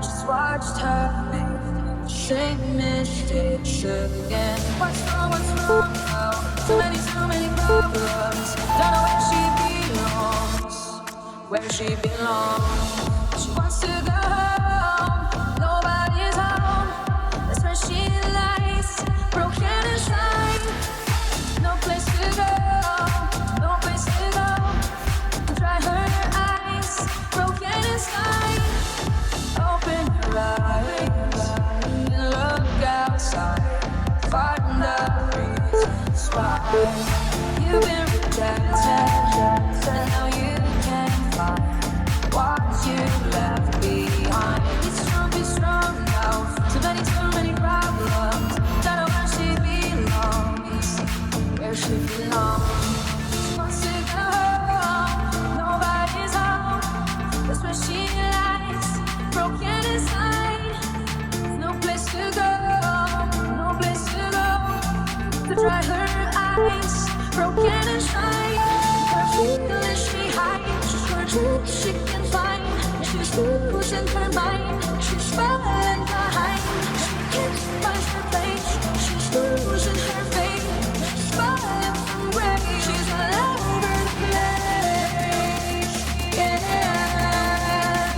just watched her make same mistakes again. What's wrong now? Too many problems. Don't know where she belongs. Where she belongs. She wants to go home. Nobody's home. That's where she lies. Broken inside. No place to go. No place to go. Dry her eyes. Broken inside. Open your eyes and look outside. Find the reasons why you've been rejected, but now you can find what you left behind. Be strong now. Too many problems. Don't know where she belongs. Where she belongs. She wants to go home. Nobody's home. That's where she lies. Broken inside. No place to go. No place to go. To dry her eyes. Broken inside. Her feelings she hides. She's searching she can find. She's losing her mind. She's falling behind. She can't find her place. She's losing her faith. She's falling from grace. She's all over the place. Yeah.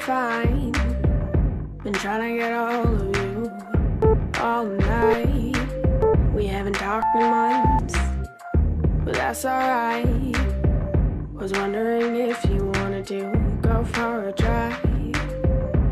fine. Been trying to get all of you all night. We haven't talked in months, but that's alright. Was wondering if you wanted to go for a drive.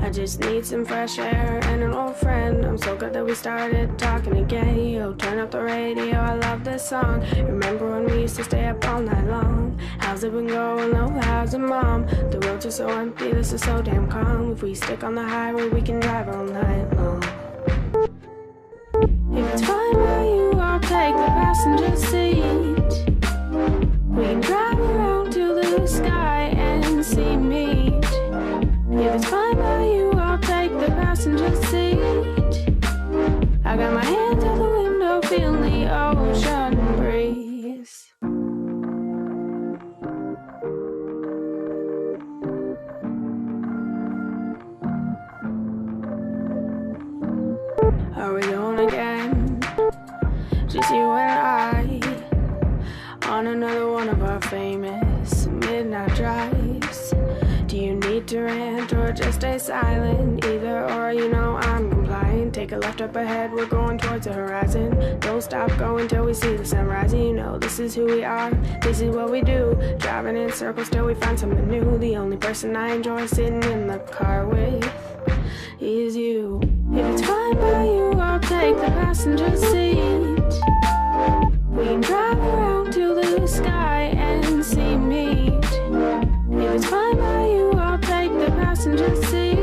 I just need some fresh air and an old friend. I'm so glad that we started talking again. Yo, turn up the radio, I love this song. Remember when we used to stay up all night long? How's it been going? Oh, how's it, mom? The roads are so empty, this is so damn calm. If we stick on the highway, we can drive all night long. If it's fine by you, I'll take the passenger seat. We can drive around to the sky and see meat. If it's fine by you, I'll take the passenger seat. I got my hand out the window, feeling the ocean breeze. Are we going again? Just you and I on another one of our famous midnight drives. Do you need to rant or just stay silent? Either or, you know I'm compliant. Take a left up ahead, we're going towards the horizon. Don't stop going till we see the sun rising. You know this is who we are, this is what we do. Driving in circles till we find something new. The only person I enjoy sitting in the car with is you. If it's fine by you, I'll take the passenger seat. We can drive around to the sky and see meat. If it's fine by you, I'll take the passenger seat.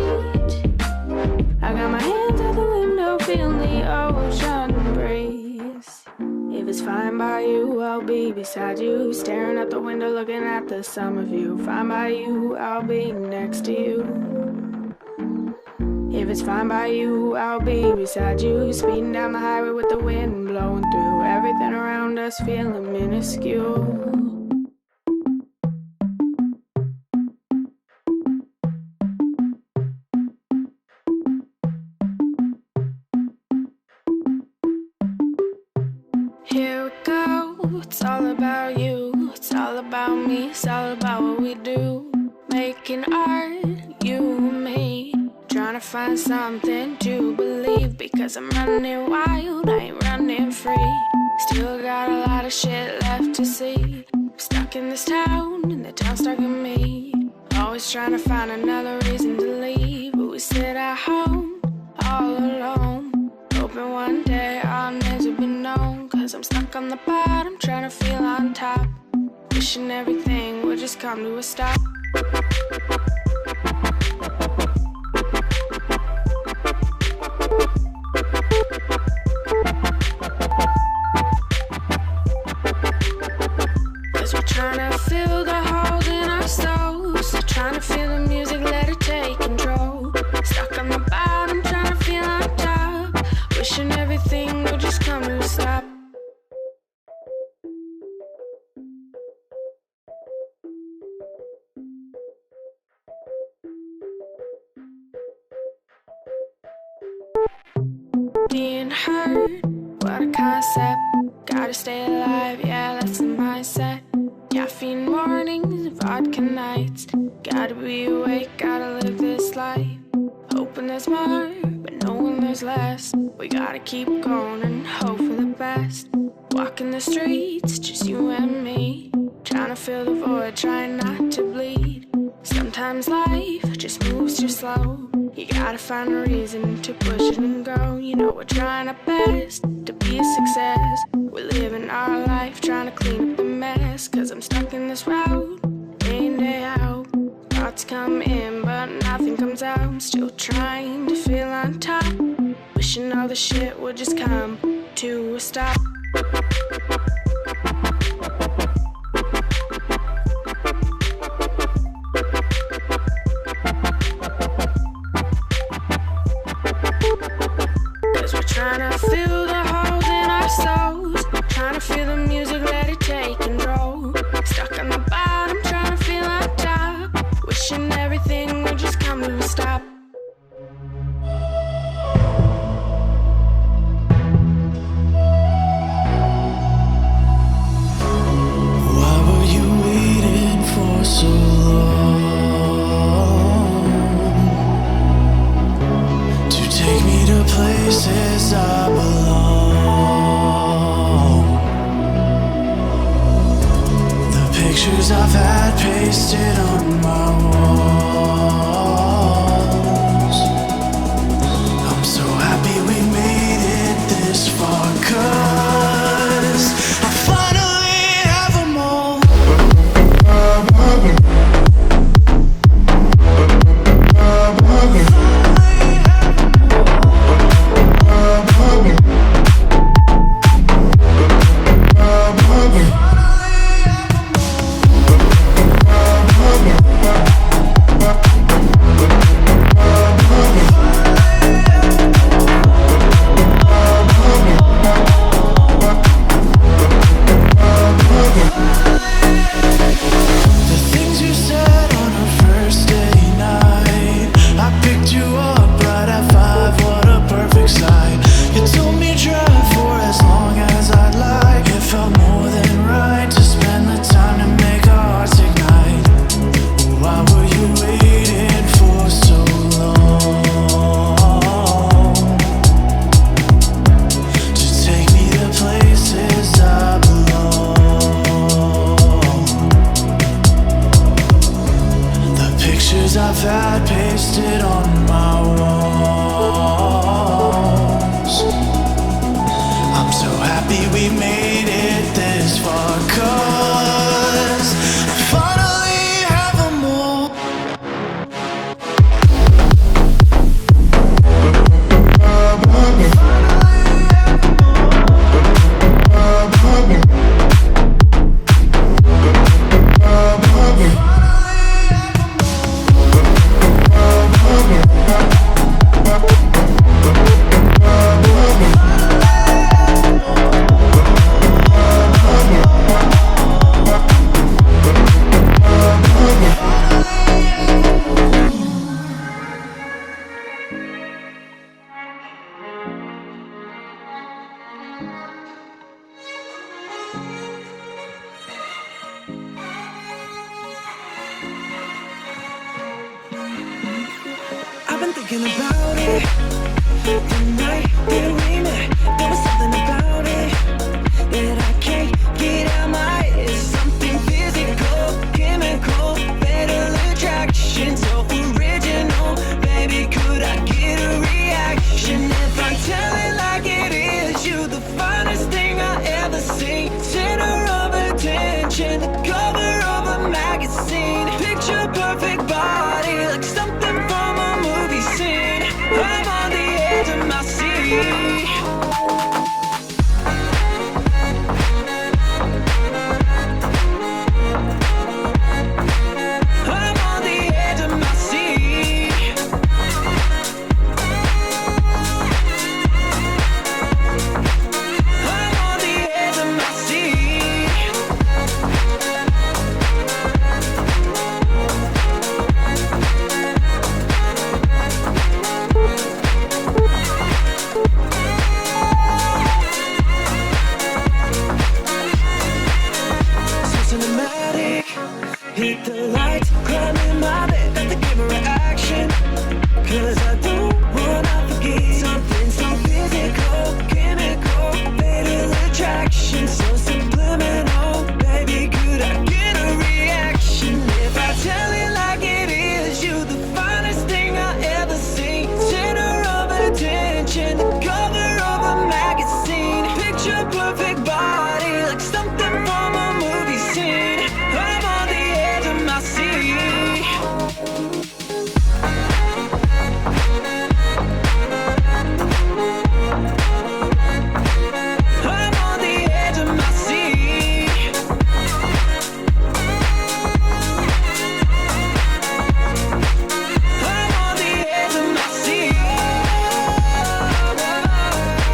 I got my hands out the window, feeling the ocean breeze. If it's fine by you, I'll be beside you, staring out the window, looking at the summer view. Fine by you, I'll be next to you. If it's fine by you, I'll be beside you, speeding down the highway with the wind blowing through. Everything around us feeling minuscule. Here we go, it's all about you, it's all about me, it's all about what we do. Making art, you and me, trying to find something to believe. Because I'm running wild, I ain't running free. Still got a lot of shit left to see. I'm stuck in this town, and the town's stuck in me. Always trying to find another reason to leave, but we sit at home, all alone, hoping one day our names will be known. Cause I'm stuck on the bottom, trying to feel on top, wishing everything would just come to a stop. Cause we're trying to fill the holes in our souls, trying to feel the music, let it take control. Stuck on the bottom, trying to feel on top, wishing everything would just come to a stop. Being hurt, what a concept. Gotta stay alive, yeah, that's the mindset. Caffeine mornings, vodka nights. Gotta be awake, gotta live this life. Hoping there's more, but knowing there's less. We gotta keep going and hope for the best. Walking the streets, just you and me, trying to fill the void, trying not to bleed. Sometimes life just moves too slow. You gotta find a reason to push it and go. You know we're trying our best to be a success. We're living our life trying to clean up the mess. Cause I'm stuck in this route, day in, day out. Thoughts come in but nothing comes out. I'm still trying to feel on top, wishing all the shit would just come to a stop. Trying to fill the holes in our souls, trying to feel the music, let it take control. Stuck on the bottom, trying to feel on top, wishing everything would just come to a stop. Why were you waiting for so long? Pictures I've had pasted on my walls. I'm so happy we made it this far, 'cause I finally have them all. I've been thinking about it. The night that we met, there was something